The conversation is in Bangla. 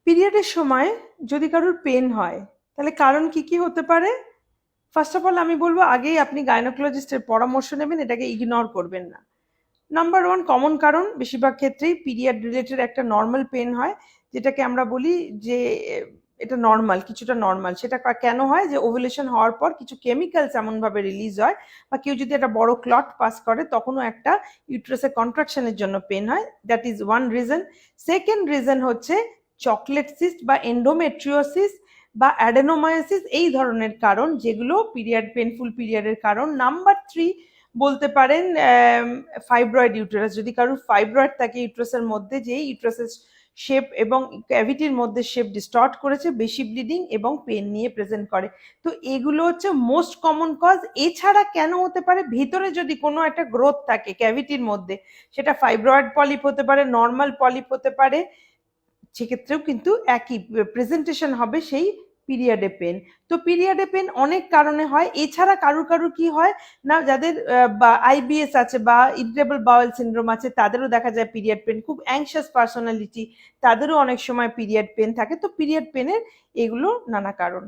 পিরিয়ডের সময় যদি কারোর পেন হয় তাহলে কারণ কি কি হতে পারে? ফার্স্ট অফ অল আমি বলবো আগেই আপনি গাইনোকোলজিস্টের পরামর্শ নেবেন, এটাকে ইগনোর করবেন না। নাম্বার ওয়ান কমন কারণ বেশিরভাগ ক্ষেত্রেই পিরিয়ড রিলেটেড একটা নর্মাল পেন হয়, যেটাকে আমরা বলি যে এটা নর্মাল, কিছুটা নর্মাল। সেটা কেন হয়? যে ওভুলেশন হওয়ার পর কিছু কেমিক্যালস এমনভাবে রিলিজ হয়, বা কেউ যদি একটা বড় ক্লট পাস করে তখনও একটা ইউট্রাসের কন্ট্রাকশনের জন্য পেন হয়। That is one reason. Second reason হচ্ছে চকলেট সিস্ট বা এন্ডোমেট্রিওসিস বা অ্যাডেনোমায়োসিস, এই ধরনের কারণ, যেগুলো পিরিয়ড পেনফুল পিরিয়ডের কারণ। নাম্বার থ্রি বলতে পারেন ফাইব্রয়েড ইউটেরাস। যদি কারোর ফাইব্রয়েড থাকে ইউটেরাসের মধ্যে, যে ইউটেরাসের শেপ এবং ক্যাভিটির মধ্যে শেপ ডিস্টর্ট করেছে, বেশি ব্লিডিং এবং পেন নিয়ে প্রেজেন্ট করে। তো এগুলো হচ্ছে মোস্ট কমন কজ। এছাড়া কেন হতে পারে? ভিতরে যদি কোনো একটা গ্রোথ থাকে ক্যাভিটির মধ্যে, সেটা ফাইব্রয়েড পলিপ হতে পারে, নর্মাল পলিপ হতে পারে, সেক্ষেত্রেও কিন্তু একই প্রেজেন্টেশন হবে সেই পিরিয়ডে পেন। তো পিরিয়ডে পেন অনেক কারণে হয়। এছাড়া কারুর কারুর কি হয় না, যাদের বা আইবিএস আছে বা ইরিটেবল বাউল সিনড্রোম আছে, তাদেরও দেখা যায় পিরিয়ড পেন। খুব অ্যাংশাস পার্সোনালিটি, তাদেরও অনেক সময় পিরিয়ড পেন থাকে। তো পিরিয়ড পেনের এগুলো নানা কারণ।